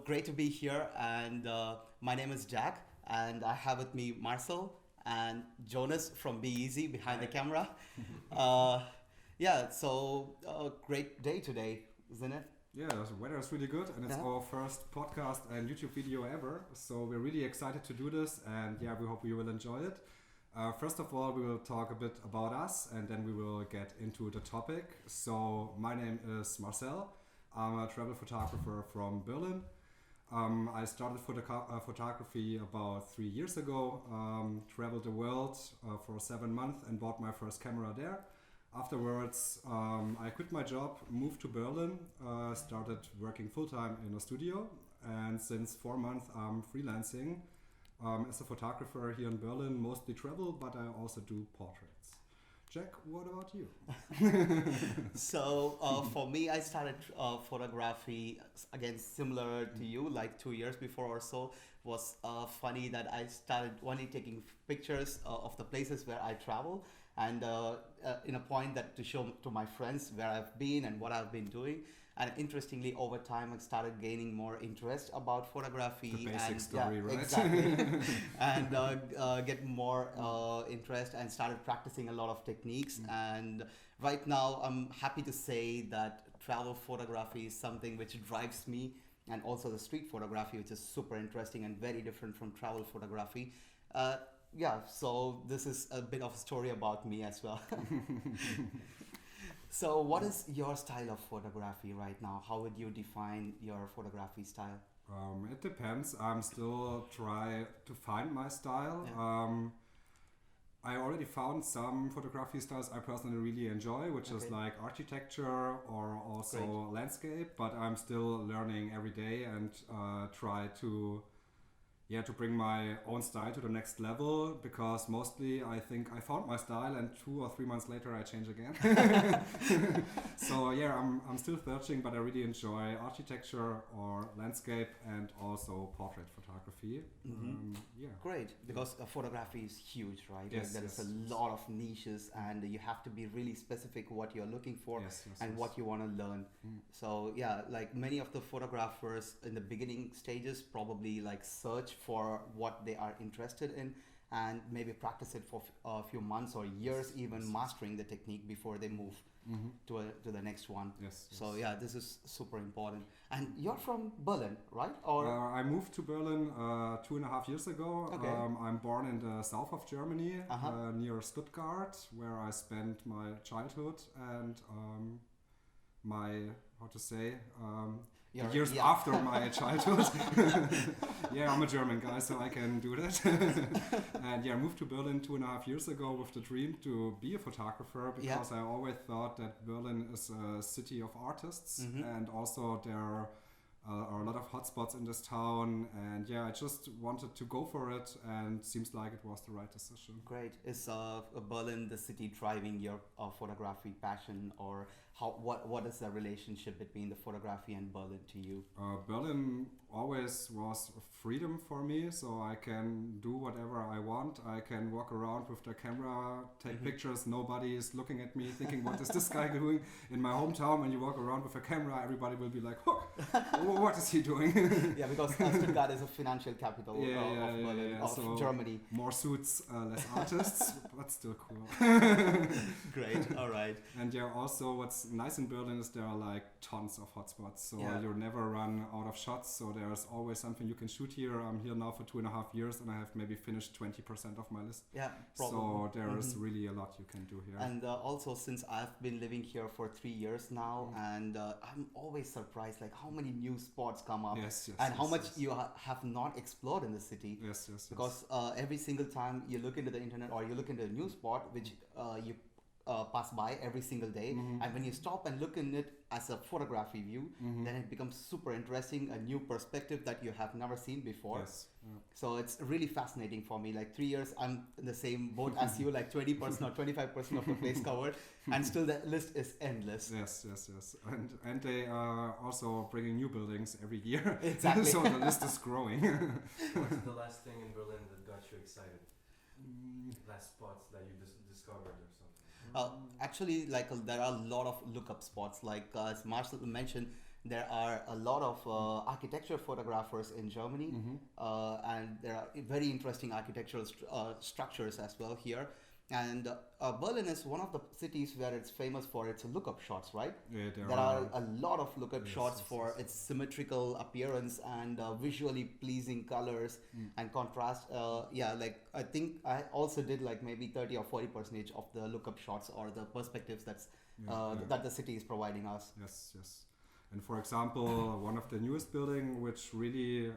Great to be here, and my name is Jack, and I have with me Marcel and Jonas from Be Easy behind the Hi. camera. Uh, great day today, isn't it? Yeah, the weather is really good, and it's Yeah. our first podcast and YouTube video ever. So we're really excited to do this, and yeah, we hope you will enjoy it. First of all, we will talk a bit about us, and then we will get into the topic. So my name is Marcel. I'm a travel photographer from Berlin. I started photography about 3 years ago. Traveled the world for 7 months and bought my first camera there. Afterwards, I quit my job, moved to Berlin, started working full time in a studio, and since 4 months I'm freelancing as a photographer here in Berlin, mostly travel, but I also do portraits. Jack, what about you? For me, I started photography again similar to you, like 2 years before or so. Was funny that I started only taking pictures of the places where I travel, and in a point that to show to my friends where I've been and what I've been doing. And interestingly, over time, I started gaining more interest about photography. The basic and story, right? Exactly, and get more interest and started practicing a lot of techniques. And right now, I'm happy to say that travel photography is something which drives me, and also the street photography, which is super interesting and very different from travel photography. So this is a bit of a story about me as well. So, what is your style of photography right now? How would you define your photography style? It depends. I'm still try to find my style. Yeah. I already found some photography styles I personally really enjoy, which is Okay. like architecture or also Great. landscape. But I'm still learning every day and try to bring my own style to the next level, because mostly I think I found my style and 2 or 3 months later I change again. So yeah, I'm still searching, but I really enjoy architecture or landscape and also portrait photography. Yeah. Great, because photography is huge, right? Yes, There is yes, a yes. lot of niches, and you have to be really specific what you're looking for Yes, yes, and yes. what you want to learn. So yeah, like many of the photographers in the beginning stages probably like search for what they are interested in and maybe practice it for a few months or years, even Yes. mastering the technique before they move to the next one. Yes, So yes. yeah, this is super important. And you're from Berlin, right? Or I moved to Berlin 2.5 years ago. Okay. I'm born in the south of Germany, Uh-huh. near Stuttgart, where I spent my childhood and my, how to say, the You're- years yeah. after my childhood. Yeah, I'm a German guy, so I can do that. And yeah, I moved to Berlin 2.5 years ago with the dream to be a photographer, because I always thought that Berlin is a city of artists, and also there are a lot of hotspots in this town. And yeah, I just wanted to go for it, and seems like it was the right decision. Great. Is Berlin the city driving your photography passion, or what is the relationship between the photography and Berlin to you? Berlin always was freedom for me, so I can do whatever I want. I can walk around with the camera, take pictures. Nobody is looking at me thinking, what is this guy doing? In my hometown, when you walk around with a camera, everybody will be like, oh, what is he doing? Yeah, because Stuttgart is a financial capital of Berlin, of So Germany. more suits, less artists, but still cool. Great. All right. And yeah, also what's nice in Berlin is there are like tons of hotspots, so Yeah. you never run out of shots. So there's always something you can shoot here. I'm here now for 2.5 years, and I have maybe finished 20% of my list. Yeah. So Probably. there is really a lot you can do here. And also, since I've been living here for 3 years now, and I'm always surprised, like how many new spots come up, Yes, yes, and how yes, much yes. you have not explored in the city. Yes, yes, yes. Because every single time you look into the internet or you look into a new spot, which you pass by every single day, and when you stop and look in it as a photography view, then it becomes super interesting, a new perspective that you have never seen before. Yes. Yeah. So it's really fascinating for me. Like 3 years, I'm in the same boat as you, like 20% or 25% of the place covered, and still the list is endless. Yes, yes, yes. And they are also bringing new buildings every year. Exactly. So the list is growing. What's the last thing in Berlin that got you excited? Last spots that you discovered or something? Actually, like there are a lot of lookup spots. Like as Marcel mentioned, there are a lot of architecture photographers in Germany, and there are very interesting architectural structures as well here. And Berlin is one of the cities where it's famous for its lookup shots, right? Yeah, There are a lot of lookup Yes, shots yes, for yes. its symmetrical appearance and visually pleasing colors and contrast. Yeah, like I think I also did like maybe 30 or 40% of the lookup shots or the perspectives that the city is providing us. Yes, yes. And for example, one of the newest building, which really,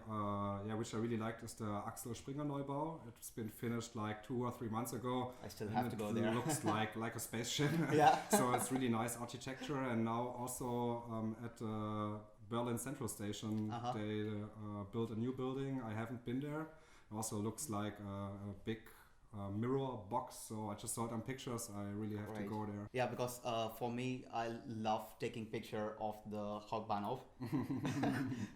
which I really liked, is the Axel Springer Neubau. It's been finished like 2 or 3 months ago. I still and have to go there. It looks like a spaceship. Yeah. So it's really nice architecture. And now also at Berlin Central Station, they built a new building. I haven't been there. It also looks like a big mirror box, so I just saw it on pictures. I really have to go there. Yeah, because for me, I love taking picture of the Hauptbahnhof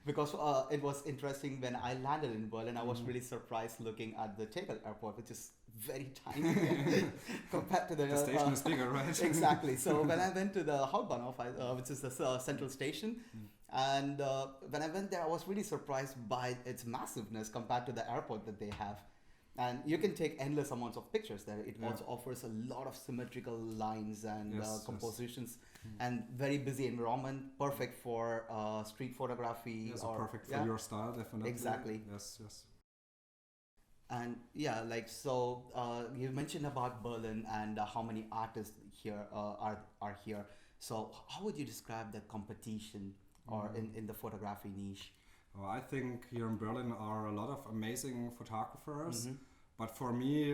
because it was interesting when I landed in Berlin. I was really surprised looking at the Tegel airport, which is very tiny compared to The station is bigger, right? Exactly. So when I went to the Hauptbahnhof, which is the central station, and when I went there, I was really surprised by its massiveness compared to the airport that they have. And you can take endless amounts of pictures there. It also offers a lot of symmetrical lines and compositions, and very busy environment, perfect for street photography. Yes, perfect for your style, definitely. Exactly. Yes, yes. And yeah, like so, you mentioned about Berlin and how many artists here are here. So how would you describe the competition or in the photography niche? I think here in Berlin are a lot of amazing photographers, but for me,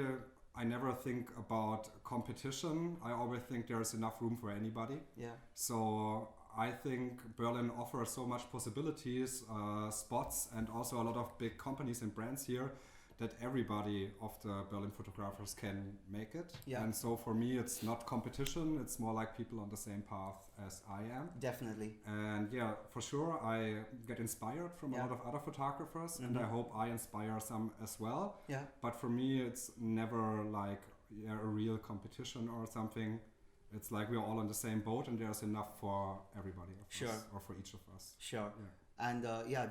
I never think about competition. I always think there's enough room for anybody. Yeah. So I think Berlin offers so much possibilities, spots, and also a lot of big companies and brands here that everybody of the Berlin photographers can make it. Yeah. And so for me, it's not competition. It's more like people on the same path as I am. Definitely. And yeah, for sure, I get inspired from a lot of other photographers, and I hope I inspire some as well. Yeah. But for me, it's never like a real competition or something. It's like we're all on the same boat, and there's enough for everybody of us, or for each of us. Sure. Yeah. And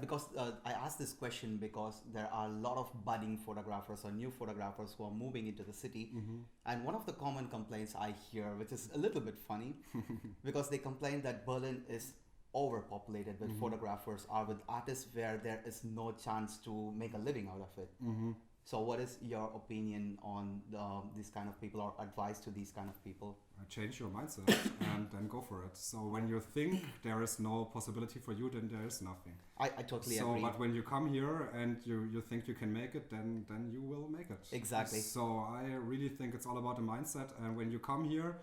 because I asked this question because there are a lot of budding photographers or new photographers who are moving into the city. And one of the common complaints I hear, which is a little bit funny, because they complain that Berlin is overpopulated with photographers or with artists where there is no chance to make a living out of it. So what is your opinion on these kind of people, or advice to these kind of people? Change your mindset and then go for it. So when you think there is no possibility for you, then there is nothing. I totally agree. But when you come here and you think you can make it, then you will make it. Exactly. So I really think it's all about the mindset. And when you come here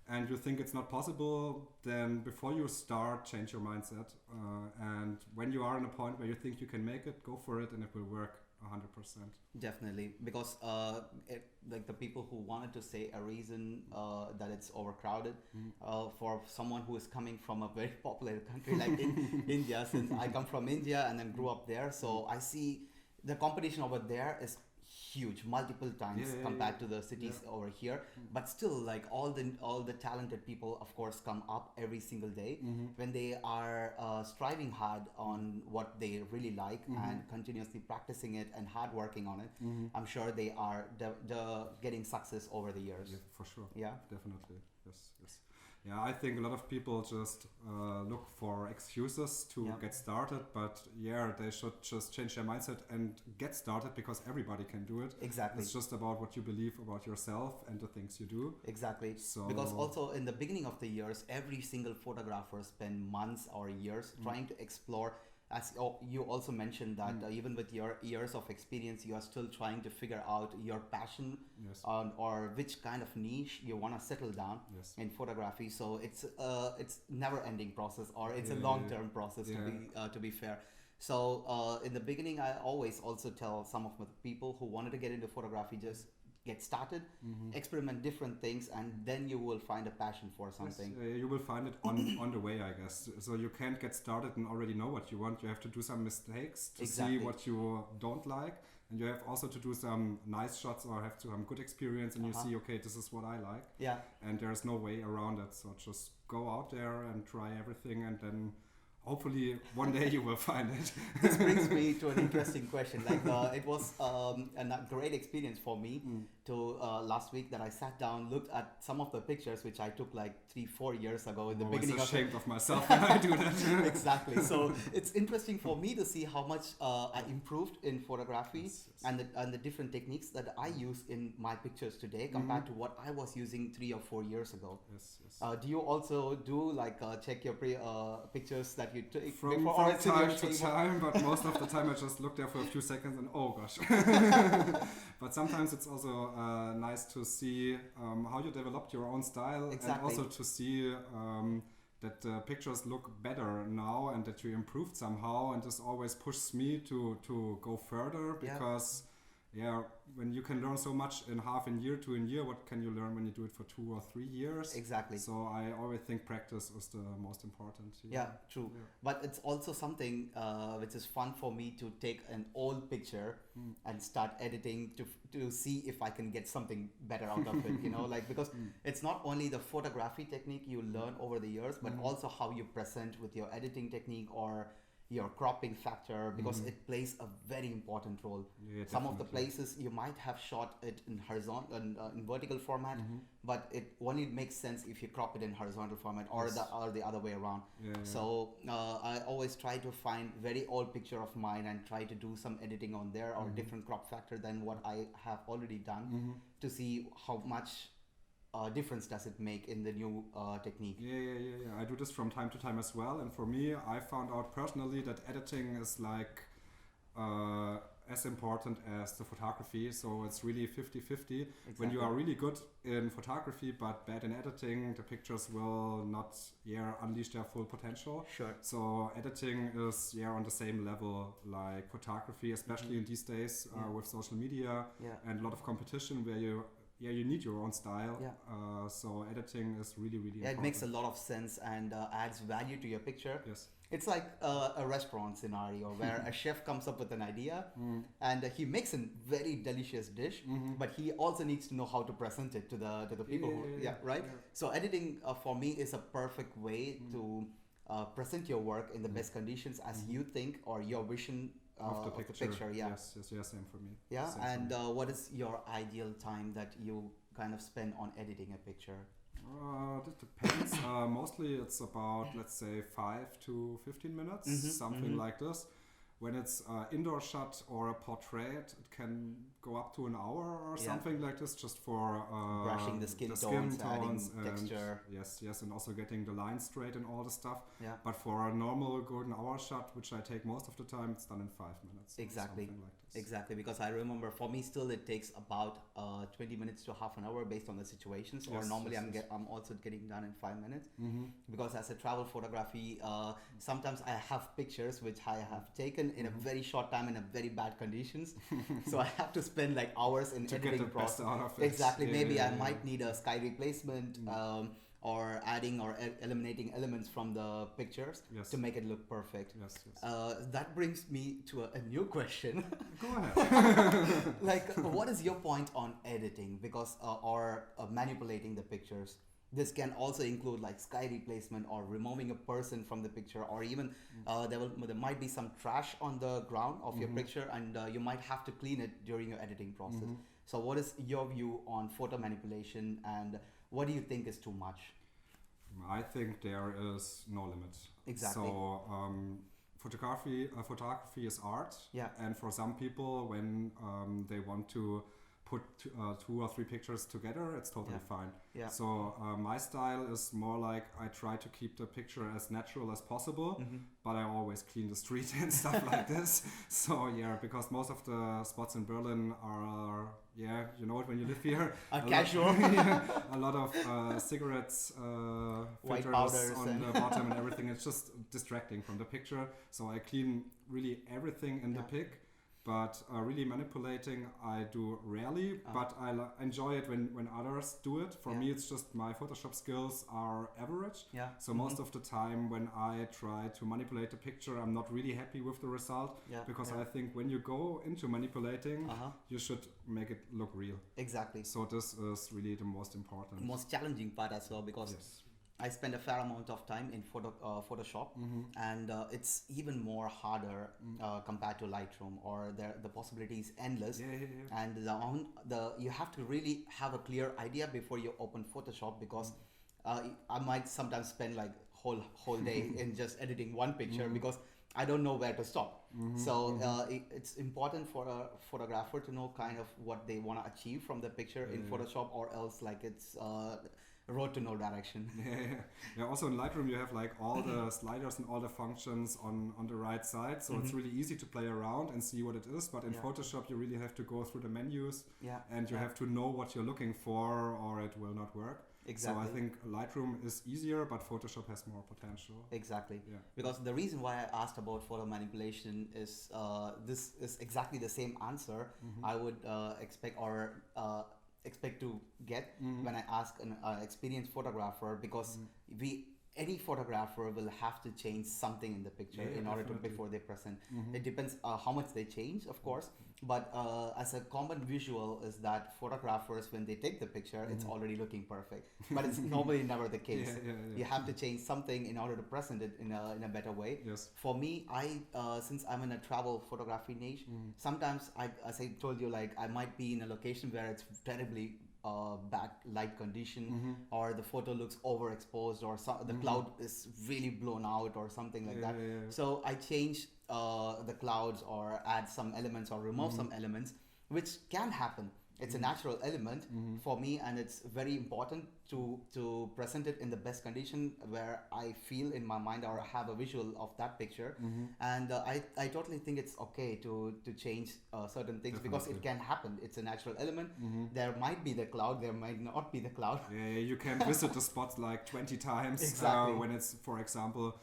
and you think it's not possible, then before you start, change your mindset. And when you are in a point where you think you can make it, go for it, and it will work 100%. Definitely, because like the people who wanted to say a reason that it's overcrowded, for someone who is coming from a very populated country like India, since I come from India and then grew up there, so I see the competition over there is huge, multiple times compared to the cities over here. But still, like all the talented people, of course, come up every single day when they are striving hard on what they really like and continuously practicing it and hard working on it. I'm sure they are getting success over the years. Yeah, for sure. Yeah, definitely. Yes, yes. Yeah, I think a lot of people just look for excuses to get started, but they should just change their mindset and get started, because everybody can do it. Exactly. It's just about what you believe about yourself and the things you do. Exactly. So because also in the beginning of the years, every single photographer spend months or years trying to explore. As you also mentioned that even with your years of experience, you are still trying to figure out your passion or which kind of niche you want to settle down in photography. So it's never-ending process, or it's a long-term process to be fair. So in the beginning, I always also tell some of the people who wanted to get into photography, just get started, experiment different things, and then you will find a passion for something. Yes, you will find it on the way, I guess. So you can't get started and already know what you want. You have to do some mistakes to see what you don't like, and you have also to do some nice shots or have to have good experience, and you see, okay, this is what I like. Yeah. And there's no way around it. So just go out there and try everything, and then hopefully one day you will find it. This brings me to an interesting question. Like it was a great experience for me to last week that I sat down, looked at some of the pictures which I took like 3-4 years ago in the beginning I'm of ashamed of myself when I do that. Exactly. So it's interesting for me to see how much I improved in photography and the different techniques that I use in my pictures today compared to what I was using 3 or 4 years ago. Yes, yes. Do you also do like check your pictures that you take From time to time, but most of the time I just look there for a few seconds and oh gosh. But sometimes it's also nice to see how you developed your own style and also to see that the pictures look better now and that you improved somehow, and this always pushes me to go further because when you can learn so much in half a year to a year, what can you learn when you do it for 2 or 3 years? Exactly. So I always think practice is the most important. Yeah, true. Yeah. But it's also something which is fun for me to take an old picture and start editing to see if I can get something better out of it, you know, like because it's not only the photography technique you learn over the years, but also how you present with your editing technique or your cropping factor, because it plays a very important role. Yeah, some of the places you might have shot it in horizontal and in vertical format, but it only makes sense if you crop it in horizontal format or the other way around. So I always try to find very old picture of mine and try to do some editing on there or different crop factor than what I have already done to see how much difference does it make in the new technique. I do this from time to time as well, and for me I found out personally that editing is like as important as the photography, so it's really 50-50. When you are really good in photography but bad in editing, the pictures will not unleash their full potential. Sure. So editing is on the same level like photography, especially in these days with social media and a lot of competition where you need your own style. So editing is really important. It makes a lot of sense and adds value to your picture. Yes. It's like a restaurant scenario where a chef comes up with an idea and he makes a very delicious dish, but he also needs to know how to present it to the people. Right? So editing for me is a perfect way to present your work in the best conditions as you think or your vision of the picture. Yes, same for me. And what is your ideal time that you kind of spend on editing a picture? This depends. Mostly it's about, let's say, 5 to 15 minutes, something like this. When it's indoor shot or a portrait, it can go up to an hour or something like this, just for brushing the skin tones, adding texture. Yes, and also getting the line straight and all the stuff. Yeah. But for a normal golden hour shot, which I take most of the time, it's done in 5 minutes. Exactly. Something like this. Exactly, because I remember for me still it takes about 20 minutes to half an hour based on the situations. Or normally I'm also getting done in 5 minutes because as a travel photography, sometimes I have pictures which I have taken in a very short time in a very bad conditions. So I have to spend like hours in to editing get the best out of it. Exactly. Maybe I might need a sky replacement or adding or eliminating elements from the pictures to make it look perfect. That brings me to a new question. Go ahead. Like, what is your point on editing? Because or manipulating the pictures. This can also include like sky replacement or removing a person from the picture, or even there might be some trash on the ground of your picture and you might have to clean it during your editing process. So what is your view on photo manipulation and what do you think is too much? I think there is no limit. Exactly. So photography is art. And for some people, when they want to put 2 or 3 pictures together, it's totally fine. So my style is more like I try to keep the picture as natural as possible, but I always clean the street and stuff like this. So because most of the spots in Berlin are you know it when you live here. Casual. A lot of cigarettes, white filters powders on the bottom and everything. It's just distracting from the picture. So I clean really everything in the pic. But really manipulating I do rarely, but I enjoy it when others do it. For me, it's just my Photoshop skills are average. So most of the time when I try to manipulate the picture, I'm not really happy with the result because I think when you go into manipulating, you should make it look real. Exactly. So this is really the most important. Most challenging part as well because I spend a fair amount of time in Photoshop, and it's even more harder compared to Lightroom, or the possibility is endless. And you have to really have a clear idea before you open Photoshop, because I might sometimes spend like whole day in just editing one picture because I don't know where to stop. So it's important for a photographer to know kind of what they want to achieve from the picture in Photoshop, or else like it's road to no direction. Yeah. Also in Lightroom you have like all the sliders and all the functions on the right side, so it's really easy to play around and see what it is. But in Photoshop you really have to go through the menus, and you have to know what you're looking for, or it will not work. Exactly. So I think Lightroom is easier, but Photoshop has more potential. Exactly. Yeah. Because the reason why I asked about photo manipulation is this is exactly the same answer I would expect to get when I ask an experienced photographer, because any photographer will have to change something in the picture in order to before they present. It depends how much they change, of course, but as a common visual is that photographers, when they take the picture, it's already looking perfect, but it's normally never the case. You have to change something in order to present it in a better way. For me, since I'm in a travel photography niche, sometimes as I told you, like I might be in a location where it's terribly bad light condition, or the photo looks overexposed, or the cloud is really blown out or something like that. So I change the clouds, or add some elements, or remove some elements, which can happen. It's a natural element for me, and it's very important to present it in the best condition where I feel in my mind, or have a visual of that picture. And I totally think it's okay to change certain things, because it can happen. It's a natural element. There might be the cloud, there might not be the cloud. You can visit the spots like 20 times. Exactly. When it's, for example,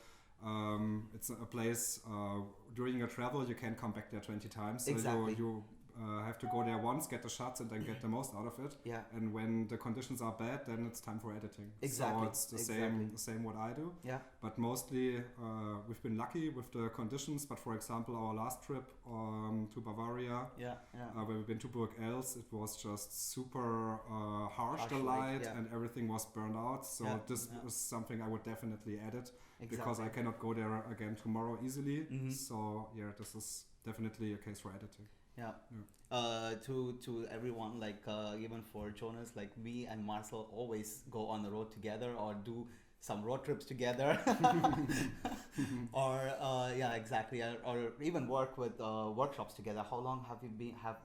it's a place during your travel, you can come back there 20 times. So Exactly. you have to go there once, get the shots, and then get the most out of it. And when the conditions are bad, then it's time for editing. Exactly. So it's the same what I do. But mostly we've been lucky with the conditions. But for example, our last trip to Bavaria, where we've been to Burg Els, it was just super harsh the light, and everything was burned out. So this is something I would definitely edit, because I cannot go there again tomorrow easily. So this is definitely a case for editing. To everyone, like even for Jonas, like me and Marcel always go on the road together, or do some road trips together, or exactly, or even work with workshops together. How long have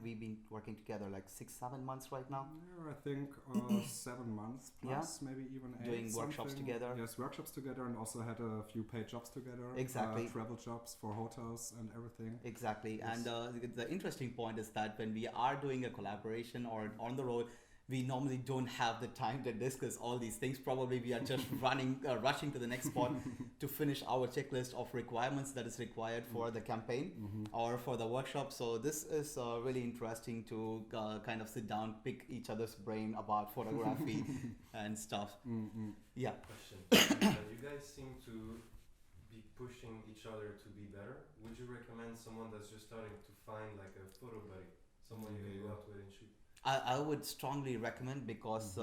we been working together? Like 6-7 months right now? I think 7 months plus, maybe even 8. Doing workshops together. Yes, workshops together, and also had a few paid jobs together. Exactly. Travel jobs for hotels and everything. Exactly. And the interesting point is that when we are doing a collaboration or on the road, we normally don't have the time to discuss all these things. Probably we are just rushing to the next spot to finish our checklist of requirements that is required for the campaign or for the workshop. So this is really interesting to kind of sit down, pick each other's brain about photography and stuff. Question. You guys seem to be pushing each other to be better. Would you recommend someone that's just starting to find like a photo buddy, someone you can go out with and shoot? I would strongly recommend, because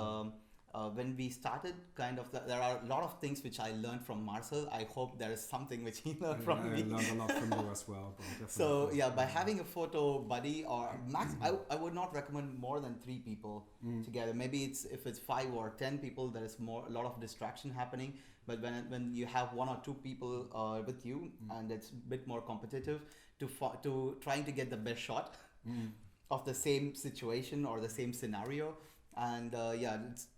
when we started, there are a lot of things which I learned from Marcel. I hope there is something which he learned from me. I learned a lot from you as well. So by having a photo buddy, or max, I would not recommend more than 3 people together. Maybe if it's 5 or 10 people, there is a lot of distraction happening. But when you have 1 or 2 people with you, and it's a bit more competitive, to trying to get the best shot of the same situation or the same scenario. And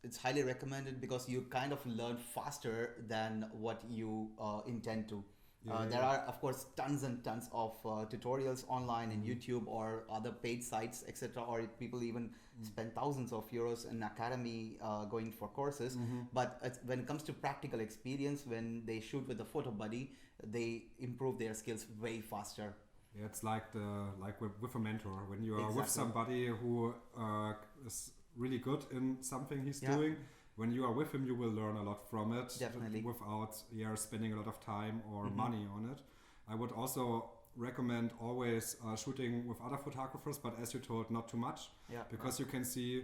it's highly recommended, because you kind of learn faster than what you intend to. There are, of course, tons and tons of tutorials online in YouTube or other paid sites, etc. Or people even spend thousands of euros in academy going for courses. But when it comes to practical experience, when they shoot with a photo buddy, they improve their skills way faster. Yeah, it's like with a mentor. When you are with somebody who is really good in something he's doing, when you are with him, you will learn a lot from it. Definitely. Without spending a lot of time or money on it. I would also recommend always shooting with other photographers, but as you told, not too much, because you can see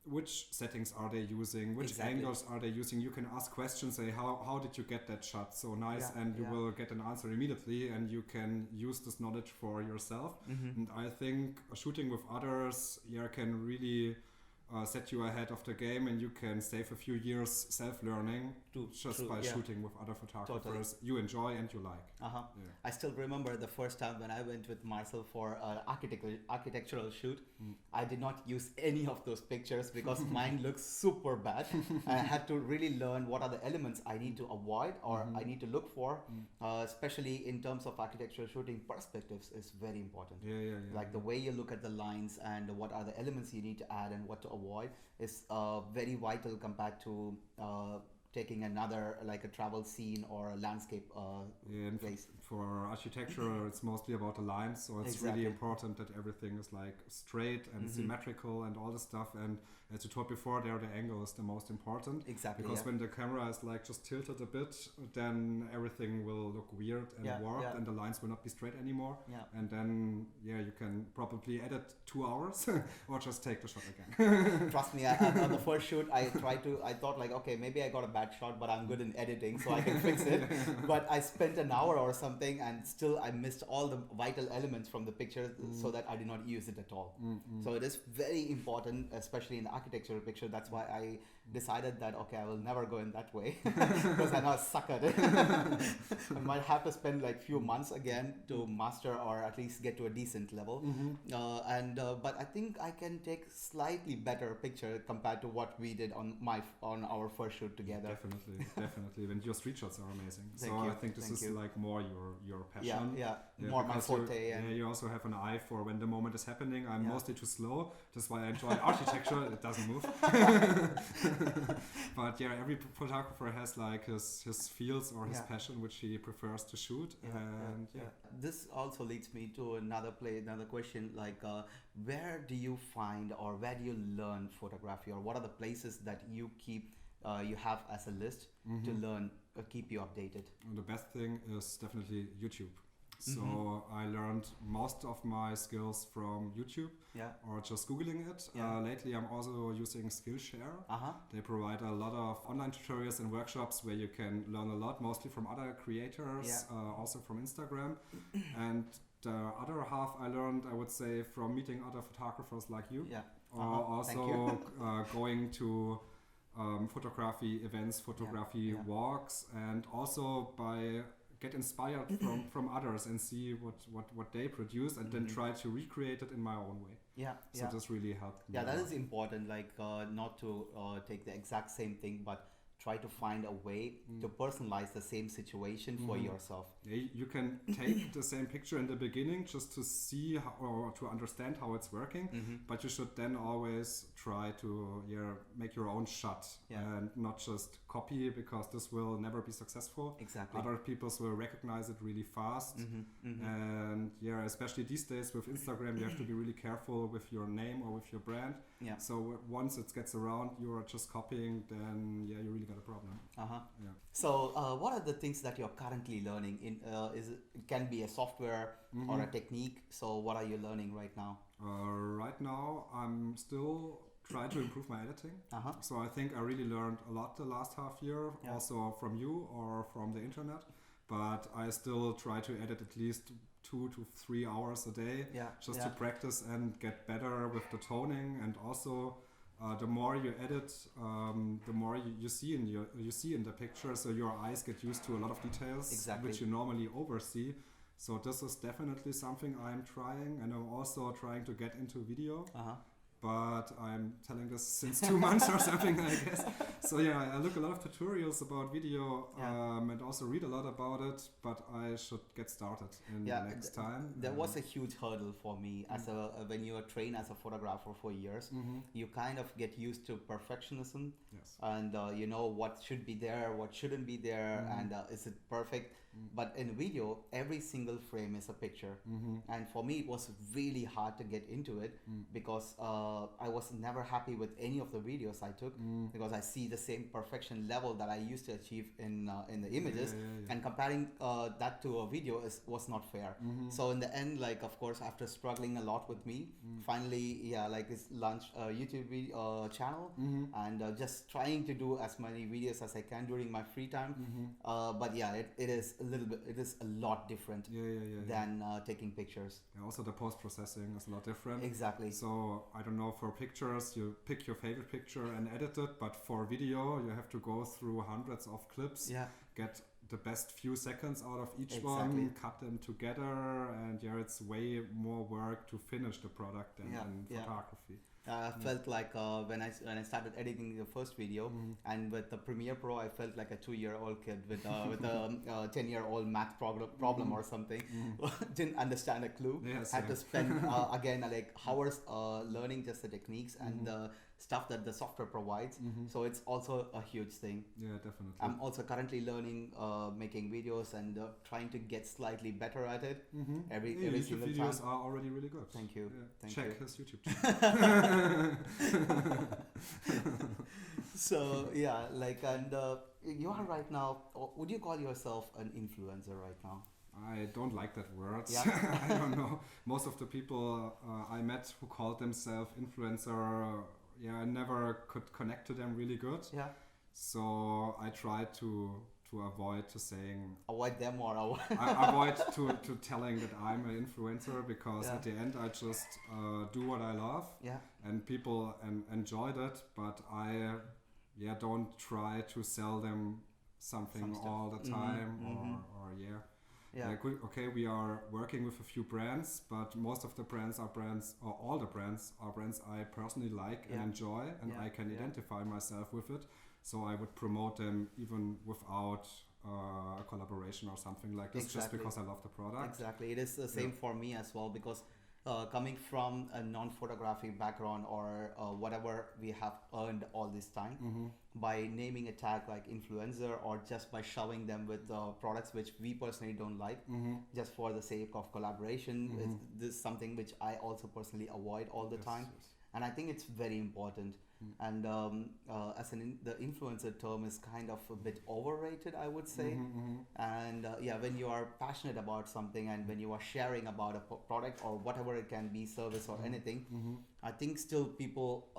which settings are they using, which Exactly. angles are they using. You can ask questions, say how did you get that shot so nice, Yeah, and you yeah. will get an answer immediately, and you can use this knowledge for yourself. Mhm. And I think shooting with others can really set you ahead of the game, and you can save a few years self-learning just by yeah. shooting with other photographers you enjoy and you like. Uh-huh. Yeah. I still remember the first time when I went with Marcel for an architectural shoot. I did not use any of those pictures because mine looks super bad. I had to really learn what are the elements I need to avoid or I need to look for, especially in terms of architectural shooting. Perspectives is very important. Like the way you look at the lines and what are the elements you need to add and what to avoid is very vital compared to taking another like a travel scene or a landscape and place. For architecture, it's mostly about the lines, so it's really important that everything is like straight and symmetrical and all this stuff. And as you told before, there the angle is the most important. Exactly. Because when the camera is like just tilted a bit, then everything will look weird and warped, and the lines will not be straight anymore. Yeah. And then you can probably edit 2 hours or just take the shot again. Trust me, on the first shoot, I thought like, okay, maybe I got a bad shot, but I'm good in editing, so I can fix it. But I spent an hour or something, and still I missed all the vital elements from the picture, so that I did not use it at all. So it is very important, especially in the architectural picture. That's why I decided that, okay, I will never go in that way because I know I suck at it. I might have to spend like few months again to master or at least get to a decent level. But I think I can take slightly better picture compared to what we did on our first shoot together. Definitely. And your street shots are amazing. Thank so you. I think this is like more your Yeah, passion. more my forte. You also have an eye for when the moment is happening. I'm mostly too slow. That's why I enjoy architecture. It doesn't move. But every photographer has like his fields or his passion which he prefers to shoot. This also leads me to another question, like where do you find or where do you learn photography, or what are the places that you keep you have as a list to learn keep you updated? And the best thing is definitely YouTube. So I learned most of my skills from YouTube or just Googling it. Lately I'm also using Skillshare. They provide a lot of online tutorials and workshops where you can learn a lot, mostly from other creators, also from Instagram. And the other half I learned, I would say, from meeting other photographers like you. Also going to photography events, photography walks, and also by get inspired from others and see what they produce and then try to recreate it in my own way. So this really helped me. That is important, like not to take the exact same thing, but try to find a way to personalize the same situation for yourself. You can take the same picture in the beginning just to see or to understand how it's working, but you should then always try to make your own shot and not just copy, because this will never be successful. Exactly. Other people will recognize it really fast. And especially these days with Instagram, you have to be really careful with your name or with your brand. So once it gets around, you're just copying, then you really got a problem. So what are the things that you're currently learning in it can be a software or a technique? So what are you learning right now? Right now I'm still trying to improve my editing. So I think I really learned a lot the last half year, also from you or from the internet, but I still try to edit at least 2 to 3 hours a day just to practice and get better with the toning. And also the more you edit, the more you see in the picture, so your eyes get used to a lot of details which you normally oversee. So this is definitely something I'm trying, and I'm also trying to get into video. But I'm telling this since 2 months or something, I guess. So I look a lot of tutorials about video and also read a lot about it, but I should get started in the next time. There was a huge hurdle for me as when you are trained as a photographer for years, you kind of get used to perfectionism, and you know what should be there, what shouldn't be there, and is it perfect? But in video, every single frame is a picture. And for me, it was really hard to get into it because I was never happy with any of the videos I took because I see the same perfection level that I used to achieve in the images, and comparing that to a video was not fair. So in the end, like, of course, after struggling a lot with me, finally, like, it's launched a YouTube video channel, and just trying to do as many videos as I can during my free time. But yeah, it is a lot different than taking pictures. Yeah, also the post-processing is a lot different. Exactly. So I don't know, for pictures you pick your favorite picture and edit it, but for video you have to go through hundreds of clips, get the best few seconds out of each one, cut them together, and it's way more work to finish the product than photography. I felt like when I started editing the first video, and with the Premiere Pro, I felt like a 2-year-old kid with a 10-year-old math problem or something. Didn't understand a clue. Had to spend again like hours learning just the techniques and the stuff that the software provides. So it's also a huge thing. Yeah, definitely. I'm also currently learning making videos and trying to get slightly better at it. Every YouTube single videos time. are already really good. Thank you. Check his YouTube channel. So yeah, like, and you are right now, would you call yourself an influencer right now? I don't like that word. Yeah. I don't know. Most of the people I met who called themselves influencer, I never could connect to them really good. Yeah. So I try to avoid to saying avoid them or I avoid to telling that I'm an influencer, because at the end I just do what I love, and people enjoyed it, but I don't try to sell them something all the time or we are working with a few brands, but most of the brands are brands, or all the brands are brands I personally like and enjoy, and I can identify myself with it. So I would promote them even without a collaboration or something like this, just because I love the product. Exactly. It is the same for me as well, because coming from a non-photography background or whatever we have earned all this time, by naming a tag like influencer, or just by shoving them with products which we personally don't like, just for the sake of collaboration, this is something which I also personally avoid all the time. And I think it's very important. And the influencer term is kind of a bit overrated, I would say. And when you are passionate about something, and when you are sharing about a product or whatever it can be, service or anything, I think still people,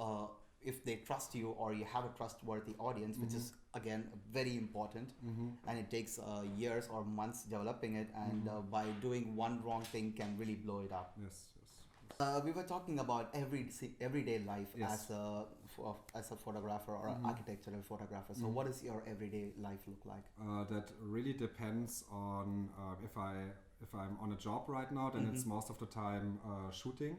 if they trust you, or you have a trustworthy audience, which is again very important, and it takes years or months developing it, and by doing one wrong thing can really blow it up. We were talking about everyday life as a photographer or an architectural photographer. So what does your everyday life look like? That really depends on if I'm on a job right now, then it's most of the time shooting.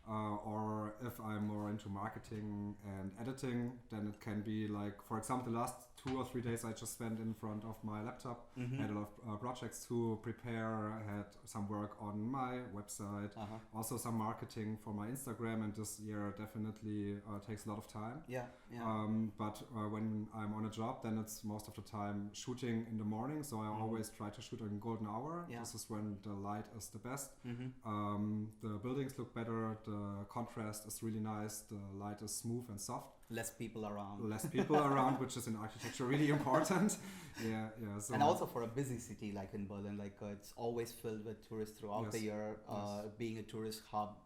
Or if I'm more into marketing and editing, then it can be like, for example, the last 2 or 3 days I just spent in front of my laptop. Had a lot of projects to prepare, had some work on my website, also some marketing for my Instagram, and this year definitely takes a lot of time. But when I'm on a job, then it's most of the time shooting in the morning, so I always try to shoot in golden hour. This is when the light is the best. The buildings look better, the contrast is really nice, the light is smooth and soft. Less people around. Which is in architecture really important. So and also for a busy city like in Berlin, like it's always filled with tourists throughout the year, being a tourist hub.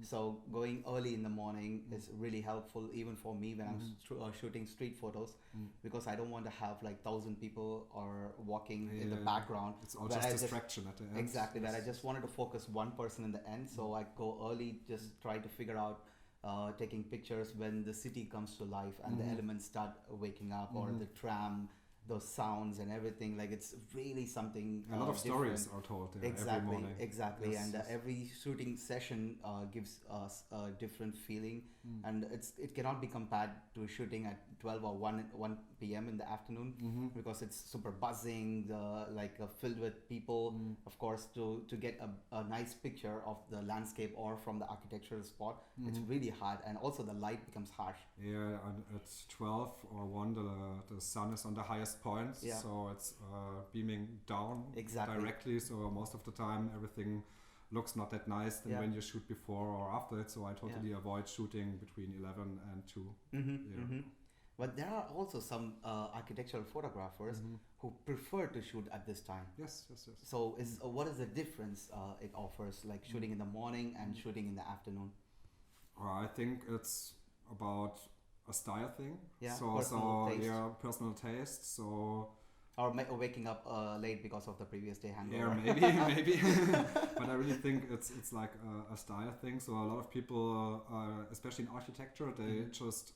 So going early in the morning is really helpful, even for me when I'm shooting street photos, because I don't want to have like 1,000 people or walking in the background. It's all just distraction at the end. Exactly, that I just wanted to focus one person in the end. So I go early, just try to figure out taking pictures when the city comes to life and the elements start waking up, or the tram, those sounds and everything. Like, it's really something a lot of different. Stories are told every morning. Exactly. Every shooting session gives us a different feeling, and it cannot be compared to shooting at 12 or 1 p.m. in the afternoon, because it's super buzzing, filled with people. Of course, to get a nice picture of the landscape or from the architectural spot, it's really hard, and also the light becomes harsh. And at 12 or 1 the sun is on the highest highest point, Yeah. so it's beaming down Exactly. directly. So most of the time, everything looks not that nice than Yeah. when you shoot before or after it. So I totally avoid shooting between 11 and 2. Yeah. But there are also some architectural photographers who prefer to shoot at this time. Yes. So what is the difference it offers, like shooting in the morning and shooting in the afternoon? I think it's about a style thing. Yeah, So personal taste. yeah, personal taste. So Or waking up late because of the previous day hangover. yeah, maybe. But I really think it's like a style thing. So a lot of people, especially in architecture, they just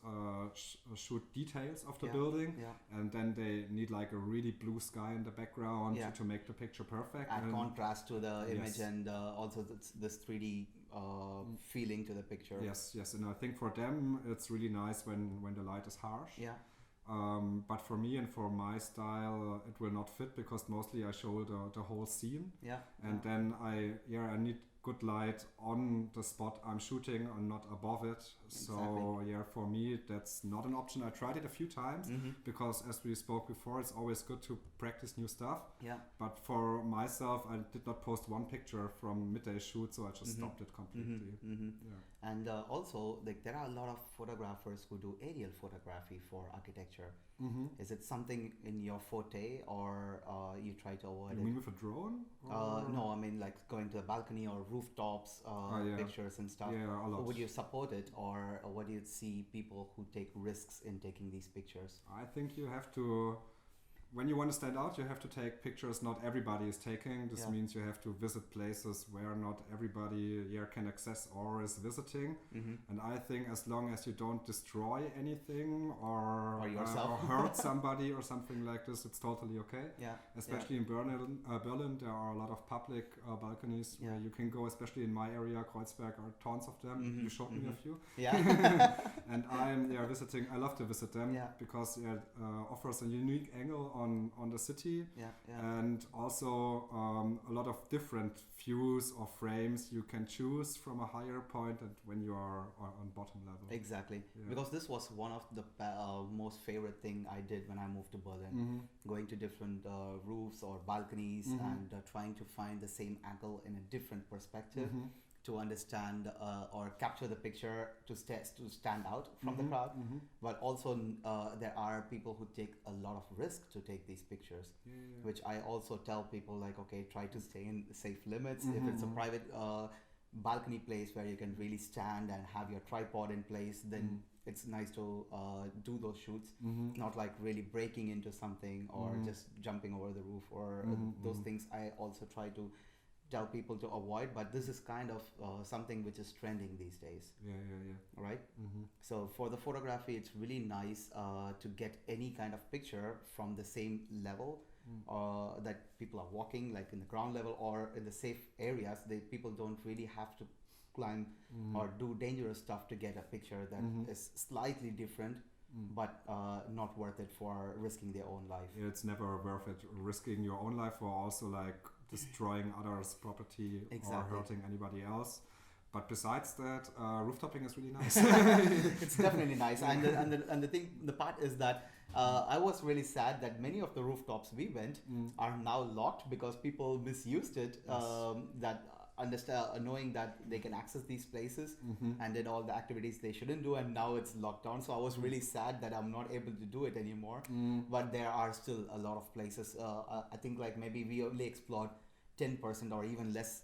shoot details of the building, and then they need like a really blue sky in the background to make the picture perfect. Add contrast to the image Yes. and also this 3D feeling to the picture. Yes, and I think for them it's really nice when the light is harsh. Yeah. But for me and for my style, it will not fit because mostly I show the whole scene. Yeah. And then I need good light on the spot I'm shooting and not above it. So yeah, for me that's not an option. I tried it a few times because as we spoke before, it's always good to practice new stuff. Yeah. But for myself, I did not post one picture from midday shoot, so I just stopped it completely. Yeah. And also, like there are a lot of photographers who do aerial photography for architecture. Is it something in your forte, or you try to avoid You it? mean with a drone? No, I mean like going to the balcony or rooftops, pictures and stuff. Yeah, a lot. Would you support it, or what do you see people who take risks in taking these pictures? I think you have to, when you want to stand out, you have to take pictures not everybody is taking. This means you have to visit places where not everybody can access or is visiting. And I think as long as you don't destroy anything or yourself. or hurt somebody or something like this, it's totally okay. Yeah. Especially in Berlin, there are a lot of public balconies where you can go, especially in my area, Kreuzberg, are tons of them. You showed me a few. Yeah. And I'm visiting, I love to visit them because it offers a unique angle on the city, and also a lot of different views or frames you can choose from a higher point and when you are on bottom level. Exactly, because this was one of the most favorite thing I did when I moved to Berlin, going to different roofs or balconies and trying to find the same angle in a different perspective. To understand or capture the picture to stand out from the crowd, but also there are people who take a lot of risk to take these pictures, which I also tell people like, okay, try to stay in safe limits. If it's a private balcony place where you can really stand and have your tripod in place, then it's nice to do those shoots, not like really breaking into something or just jumping over the roof or those things. I also try to tell people to avoid, but this is kind of something which is trending these days. Right? So for the photography, it's really nice to get any kind of picture from the same level that people are walking, like in the ground level or in the safe areas. People don't really have to climb or do dangerous stuff to get a picture that is slightly different, but not worth it for risking their own life. It's never worth it risking your own life or also like destroying others' property or hurting anybody else. But besides that, rooftopping is really nice. It's definitely nice. And the part is that I was really sad that many of the rooftops we went are now locked because people misused it. Knowing that they can access these places and did all the activities they shouldn't do, and now it's locked down. So I was really sad that I'm not able to do it anymore. But there are still a lot of places. I think like maybe we only explored 10% or even less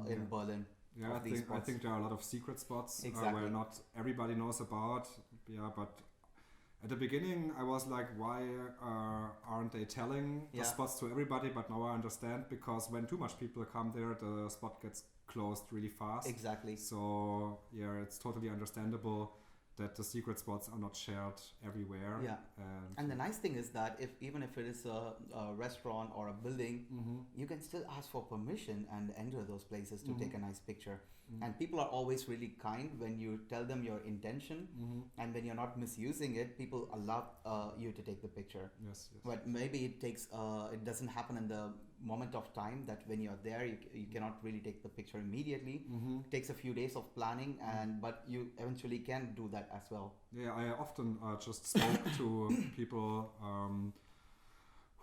in Berlin. Yeah, I think there are a lot of secret spots where not everybody knows about. Yeah, but at the beginning I was like, why aren't they telling the spots to everybody? But now I understand, because when too much people come there, the spot gets closed really fast. Exactly. So yeah, it's totally understandable that the secret spots are not shared everywhere. Yeah. And the nice thing is that even if it is a restaurant or a building, you can still ask for permission and enter those places to take a nice picture. And people are always really kind when you tell them your intention, and when you're not misusing it, people allow you to take the picture. Yes. But maybe it doesn't happen in the moment of time, that when you're there you cannot really take the picture immediately. It takes a few days of planning, but you eventually can do that as well. Yeah, I often just spoke to people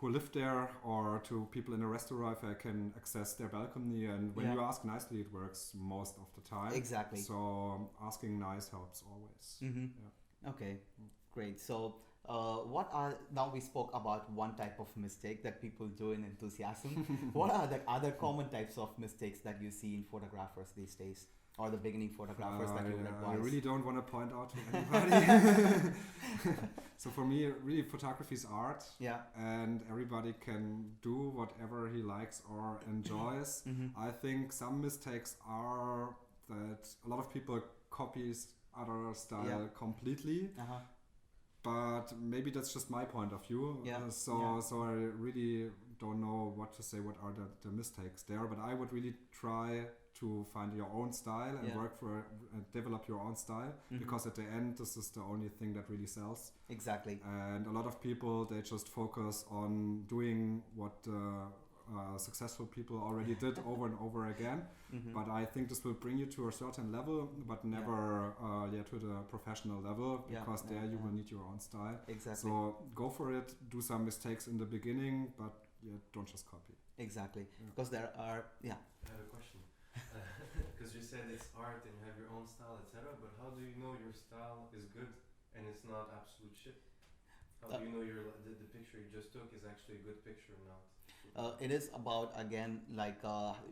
who live there, or to people in a restaurant if I can access their balcony. And when you ask nicely, it works most of the time. Exactly. So asking nice helps always. Yeah. Okay, great. So now we spoke about one type of mistake that people do in enthusiasm. What are the other common types of mistakes that you see in photographers these days, or the beginning photographers that you would advise? I really don't want to point out to anybody. So for me, really, photography is art, and everybody can do whatever he likes or enjoys. I think some mistakes are that a lot of people copies other style completely. But maybe that's just my point of view. So I really don't know what to say, what are the mistakes there. But I would really try to find your own style and work for develop your own style, because at the end this is the only thing that really sells. Exactly. And a lot of people, they just focus on doing what successful people already did over and over again. But I think this will bring you to a certain level, but never to the professional level, because there you will need your own style. Exactly. So go for it, do some mistakes in the beginning, but don't just copy. Exactly. Because there are I have a question. Because you said it's art and you have your own style, etc. But how do you know your style is good and it's not absolute shit? How do you know the picture you just took is actually a good picture or not? It is about, again, like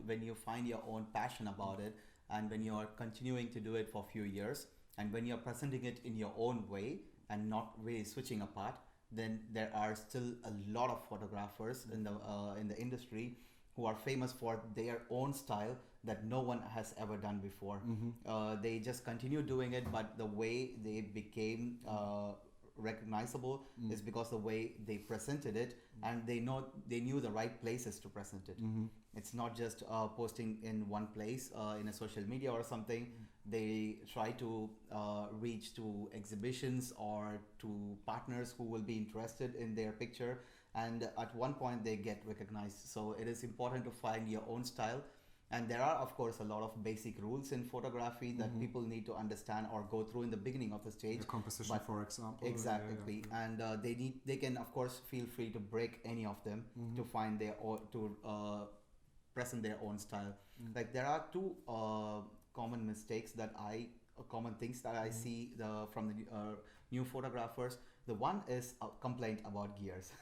when you find your own passion about it, and when you are continuing to do it for a few years, and when you're presenting it in your own way and not really switching apart, then there are still a lot of photographers in the industry who are famous for their own style that no one has ever done before. They just continue doing it, but the way they became recognizable is because the way they presented it, and they knew the right places to present it. It's not just posting in one place in a social media or something. They try to reach to exhibitions or to partners who will be interested in their picture, and at one point they get recognized. So it is important to find your own style. And there are, of course, a lot of basic rules in photography that people need to understand or go through in the beginning of the stage. The composition, for example. Exactly. And they can, of course, feel free to break any of them to find their present their own style. Like there are two common mistakes common things that I see from the new photographers. The one is a complaint about gears.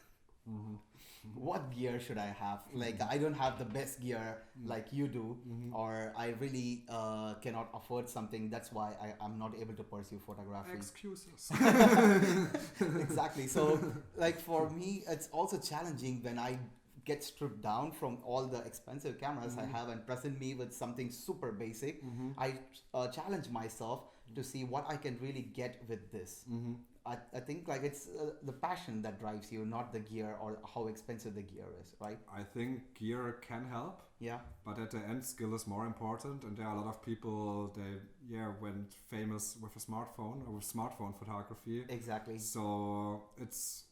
What gear should I have? Like, I don't have the best gear like you do, or I really cannot afford something. That's why I'm not able to pursue photography. Excuses. Exactly. So, like for me, it's also challenging when I get stripped down from all the expensive cameras I have and present me with something super basic. I challenge myself to see what I can really get with this. I think like it's the passion that drives you, not the gear or how expensive the gear is, right? I think gear can help. But at the end, skill is more important, and there are a lot of people went famous with a smartphone or with smartphone photography. Exactly. So it's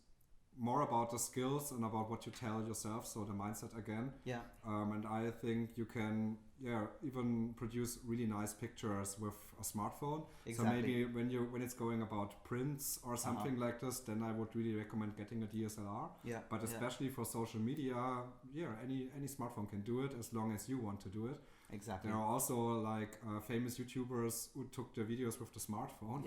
more about the skills and about what you tell yourself, so the mindset again. And I think you can even produce really nice pictures with a smartphone. Exactly. So maybe when it's going about prints or something like this, then I would really recommend getting a DSLR. But especially for social media, any smartphone can do it as long as you want to do it. Exactly. There are also like famous YouTubers who took their videos with the smartphone.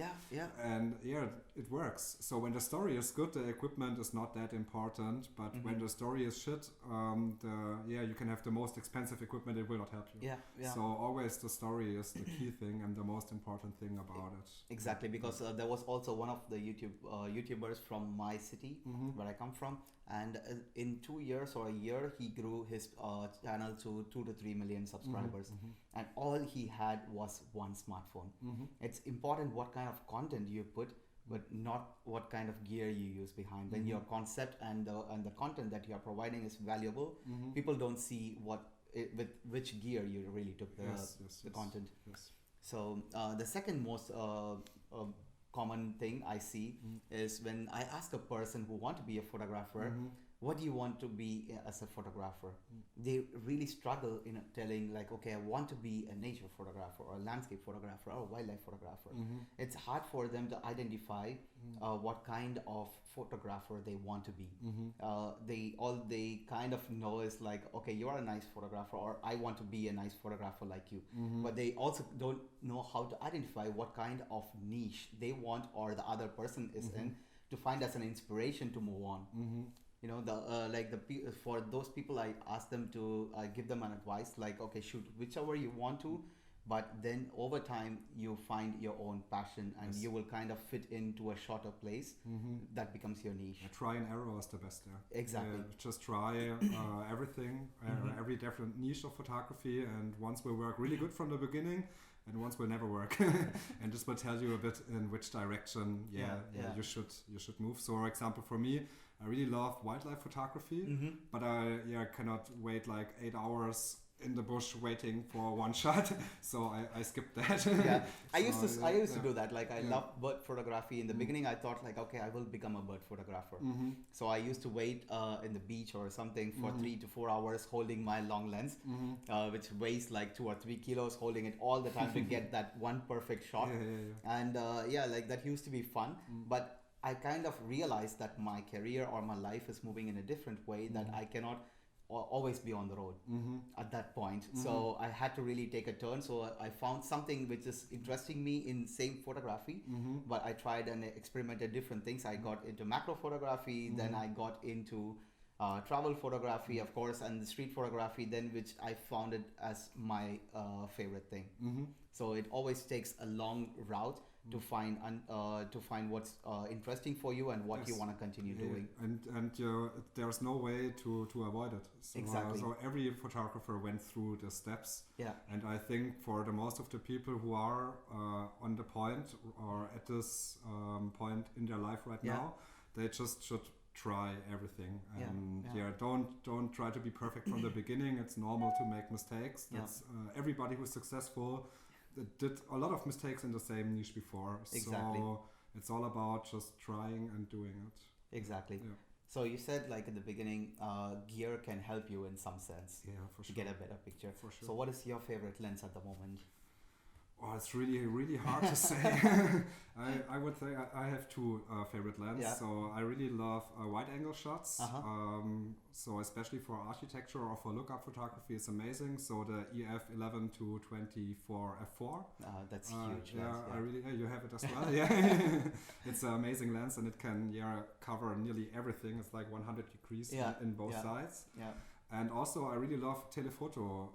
And it works. So when the story is good, the equipment is not that important. But when the story is shit, you can have the most expensive equipment, it will not help you. So always the story is the key thing and the most important thing about it. Exactly, because there was also one of the YouTubers from my city where I come from, and in 2 years or a year he grew his channel to 2 to 3 million subscribers, and all he had was one smartphone. It's important what kind of content you put, but not what kind of gear you use behind. When your concept and the content that you are providing is valuable, people don't see with which gear you really took the content. So the second most common thing I see is when I ask a person who want to be a photographer, what do you want to be as a photographer? They really struggle in telling like, okay, I want to be a nature photographer or a landscape photographer or a wildlife photographer. It's hard for them to identify what kind of photographer they want to be. They kind of know is like, okay, you're a nice photographer, or I want to be a nice photographer like you. But they also don't know how to identify what kind of niche they want or the other person is in, to find as an inspiration to move on. You know, for those people, I ask them to give them an advice like, okay, shoot whichever you want to, but then over time you find your own passion, and you will kind of fit into a shorter place that becomes your niche. Try and error is the best there. Exactly. Just try everything, every different niche of photography, and once will work really good from the beginning, and once will never work. And this will tell you a bit in which direction you should move. So, for example, for me, I really love wildlife photography, but I cannot wait like 8 hours in the bush waiting for one shot, so I skipped that. I used to do that. Like I love bird photography. In the beginning, I thought like, okay, I will become a bird photographer. So I used to wait in the beach or something for 3 to 4 hours, holding my long lens, which weighs like 2 or 3 kilos, holding it all the time to get that one perfect shot. And like that used to be fun, but I kind of realized that my career or my life is moving in a different way, that I cannot always be on the road at that point. So I had to really take a turn. So I found something which is interesting me in same photography, but I tried and experimented different things. I got into macro photography, then I got into travel photography, of course, and the street photography, then which I found it as my favorite thing. So it always takes a long route to find what's interesting for you and what you want to continue doing. And there's no way to avoid it. So, exactly. So every photographer went through the steps. Yeah. And I think for the most of the people who are on the point or at this point in their life right now, they just should try everything. And don't try to be perfect from the beginning. It's normal to make mistakes. That's everybody who's successful did a lot of mistakes in the same niche before. Exactly. So it's all about just trying and doing it. Exactly. Yeah. So you said like in the beginning, gear can help you in some sense. Yeah, for sure. To get a better picture. For sure. So what is your favorite lens at the moment? Oh, it's really hard to say. I would say I have two favorite lenses. Yeah. So I really love wide angle shots. So especially for architecture or for lookup photography, it's amazing. So the EF 11 to 24 f4. That's huge. I really. You have it as well. Yeah, it's an amazing lens, and it can cover nearly everything. It's like 100 degrees in both sides. Yeah. And also, I really love telephoto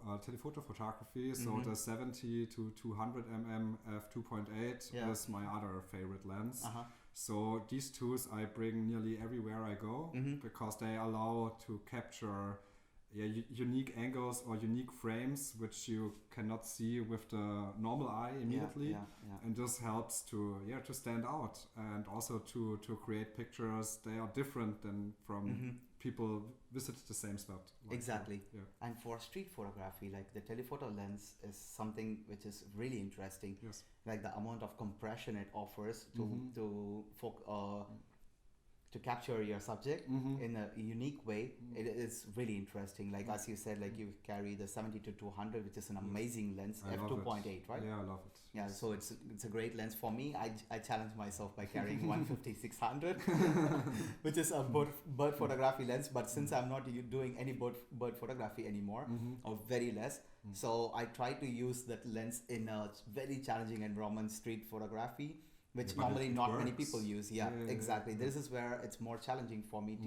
photography. So the 70 to 200 mm f2.8 is my other favorite lens. So these tools I bring nearly everywhere I go because they allow to capture unique angles or unique frames which you cannot see with the normal eye immediately. And this helps to stand out and also to create pictures. They are different than from people visit the same spot. Exactly. And for street photography, like the telephoto lens is something which is really interesting. Yes. Like the amount of compression it offers to capture your subject in a unique way. It is really interesting. Like as you said, like you carry the 70 to 200, which is an amazing lens, f2.8, right? Yeah, I love it. Yeah, so it's a great lens for me. I challenge myself by carrying 150-600, which is a bird photography lens. But since I'm not doing any bird photography anymore, or very less, so I try to use that lens in a very challenging environment, street photography, which normally not many people use. Exactly. This is where it's more challenging for me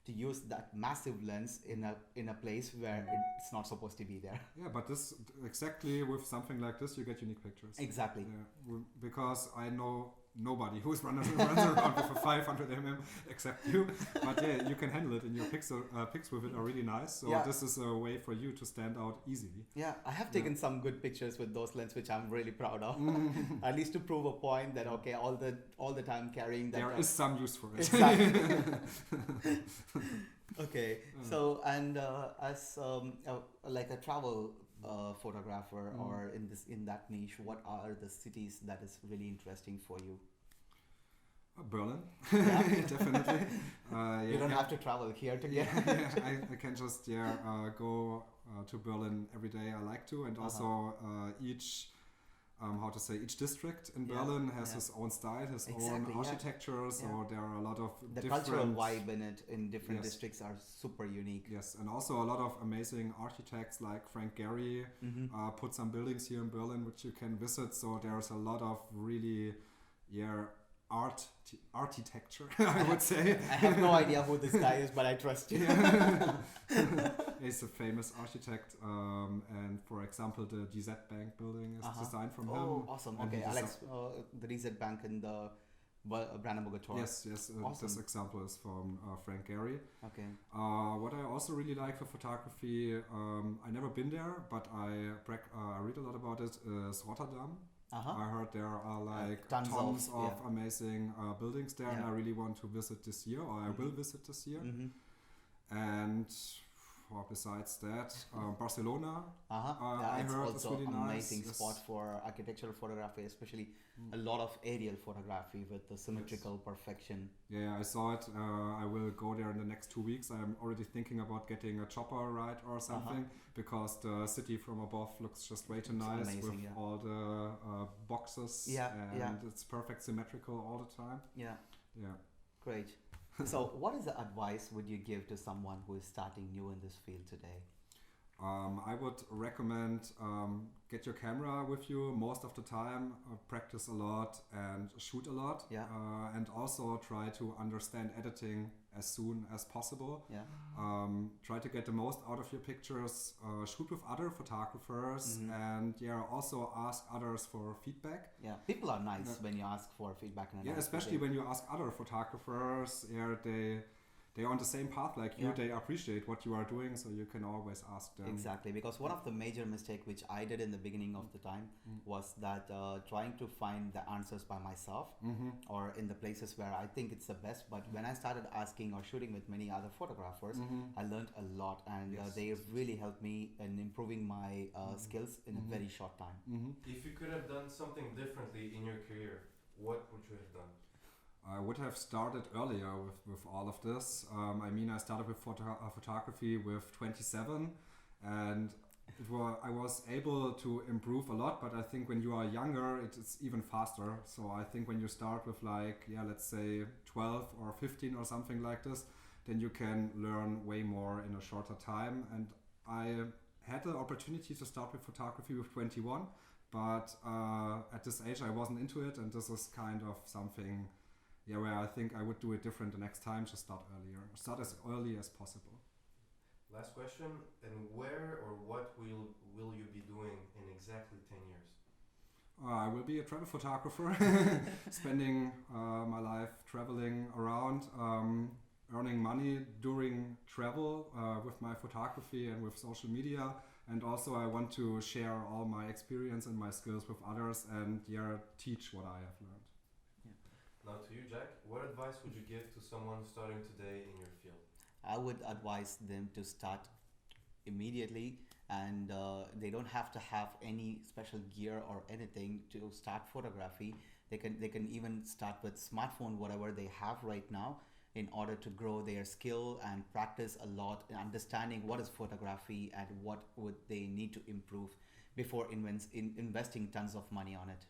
to use that massive lens in a place where it's not supposed to be there. Yeah, but this exactly with something like this, you get unique pictures. Exactly. Yeah, because I know nobody who's runs around with a 500 mm except you. But you can handle it, and your pics with it are really nice. So this is a way for you to stand out easily. Yeah, I have taken some good pictures with those lenses, which I'm really proud of. At least to prove a point that all the time carrying that. There is some use for it. Exactly. Okay. So and as like a travel photographer or in that niche, what are the cities that is really interesting for you? Berlin, Yeah. definitely. You don't have to travel here to get. I can just go to Berlin every day I like to, and also each each district in Berlin has his own style, his own architecture. So there are a lot of the different cultural vibe in it in different districts are super unique. Yes, and also a lot of amazing architects like Frank Gehry put some buildings here in Berlin which you can visit. So there's a lot of really architecture, I would say. I have no idea who this guy is, but I trust you. He's a famous architect, and for example, the DZ Bank building is designed from him. Oh, awesome. Okay, Alex, the DZ Bank in the Brandenburger Tor. Yes. Awesome. This example is from Frank Gehry. Okay. What I also really like for photography, I never been there, but I read a lot about it, is Rotterdam. I heard there are like tons of amazing buildings there, and I really want to visit this year, or I will visit this year. And besides that, Barcelona, I it's heard also is really an nice. amazing spot for architectural photography, especially a lot of aerial photography with the symmetrical perfection. Yeah, I saw it. I will go there in the next 2 weeks. I'm already thinking about getting a chopper ride or something, because the city from above looks just way too nice, amazing, with all the boxes, and it's perfect symmetrical all the time. Yeah. Great. So what is the advice would you give to someone who is starting new in this field today? I would recommend get your camera with you most of the time, practice a lot and shoot a lot, and also try to understand editing as soon as possible. Try to get the most out of your pictures, shoot with other photographers, and also ask others for feedback. People are nice when you ask for feedback. Especially when you ask other photographers, they're on the same path like you. They appreciate what you are doing, so you can always ask them. Exactly, because one of the major mistakes which I did in the beginning of the time was that trying to find the answers by myself or in the places where I think it's the best. But when I started asking or shooting with many other photographers, I learned a lot, and they really helped me in improving my skills in a very short time. If you could have done something differently in your career, what would you have done? I would have started earlier with all of this. I started with photography with 27, and I was able to improve a lot, but I think when you are younger, it's even faster. So I think when you start with let's say 12 or 15 or something like this, then you can learn way more in a shorter time. And I had the opportunity to start with photography with 21, but at this age I wasn't into it, and this is kind of something where I think I would do it different the next time, just start earlier. Start as early as possible. Last question, and where or what will you be doing in exactly 10 years? I will be a travel photographer, spending my life traveling around, earning money during travel with my photography and with social media. And also I want to share all my experience and my skills with others, and teach what I have learned. Now to you, Jack, what advice would you give to someone starting today in your field? I would advise them to start immediately, and they don't have to have any special gear or anything to start photography. They can even start with smartphone, whatever they have right now, in order to grow their skill and practice a lot in understanding what is photography and what would they need to improve before investing tons of money on it.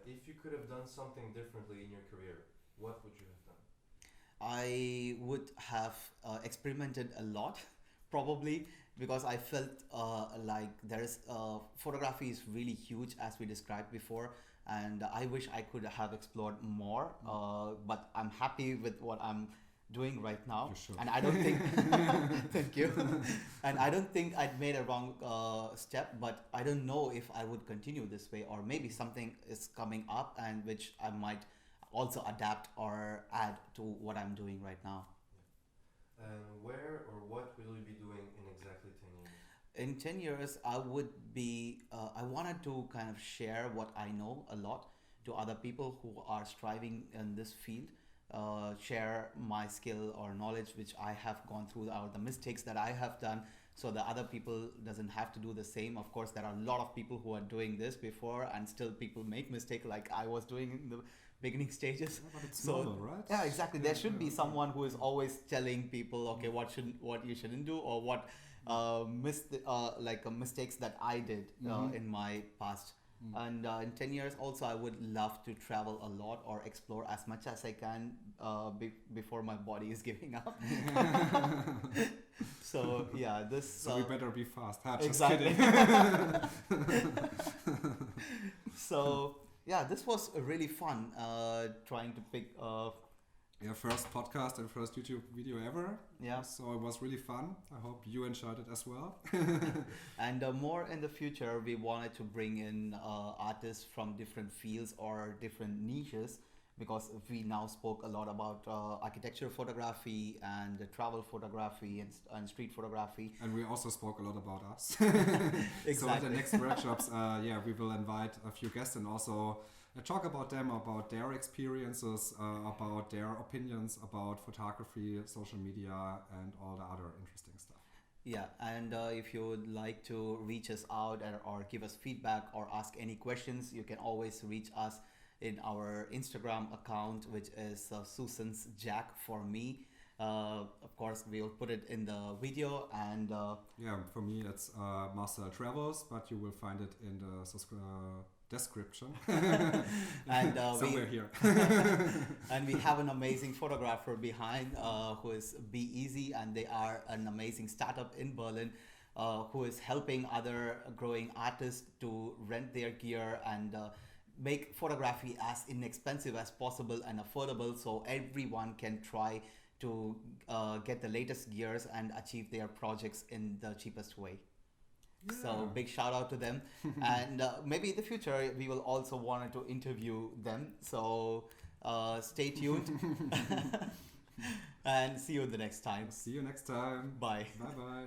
If you could have done something differently in your career, what would you have done? I would have experimented a lot, probably, because I felt like photography is really huge, as we described before, and I wish I could have explored more, but I'm happy with what I'm doing right now. You should. And I don't think thank you. And I don't think I'd made a wrong step, but I don't know if I would continue this way, or maybe something is coming up and which I might also adapt or add to what I'm doing right now. And where or what will you be doing in exactly 10 years? In 10 years, I would be I wanted to kind of share what I know a lot to other people who are striving in this field. Share my skill or knowledge which I have gone through, or the mistakes that I have done, so the other people doesn't have to do the same. Of course, there are a lot of people who are doing this before, and still people make mistake like I was doing in the beginning stages. Yeah, but it's So normal, right? yeah, exactly. There should be yeah. someone who is always telling people, okay, what you shouldn't do, or what mistakes that I did in my past. And in 10 years also, I would love to travel a lot or explore as much as I can before my body is giving up. So yeah, this. So we better be fast. Just Exactly. kidding. So yeah, this was really fun trying to pick. Yeah, first podcast and first YouTube video ever. Yeah. So it was really fun. I hope you enjoyed it as well. And more in the future, we wanted to bring in artists from different fields or different niches, because we now spoke a lot about architecture photography and travel photography and street photography. And we also spoke a lot about us. Exactly. So at the next workshops, we will invite a few guests and also talk about them, about their experiences, about their opinions about photography, social media, and all the other interesting stuff. Yeah, and if you would like to reach us out or give us feedback or ask any questions, you can always reach us in our Instagram account, which is Susonsjack for me. Of course, we'll put it in the video, and For me, it's Marcel Travels, but you will find it in the description. and somewhere here. And we have an amazing photographer behind who is BEAZY, and they are an amazing startup in Berlin who is helping other growing artists to rent their gear and make photography as inexpensive as possible and affordable, so everyone can try to get the latest gears and achieve their projects in the cheapest way. Yeah. So big shout out to them. And maybe in the future we will also want to interview them, so stay tuned. And see you the next time. See you next time. Bye. Bye bye.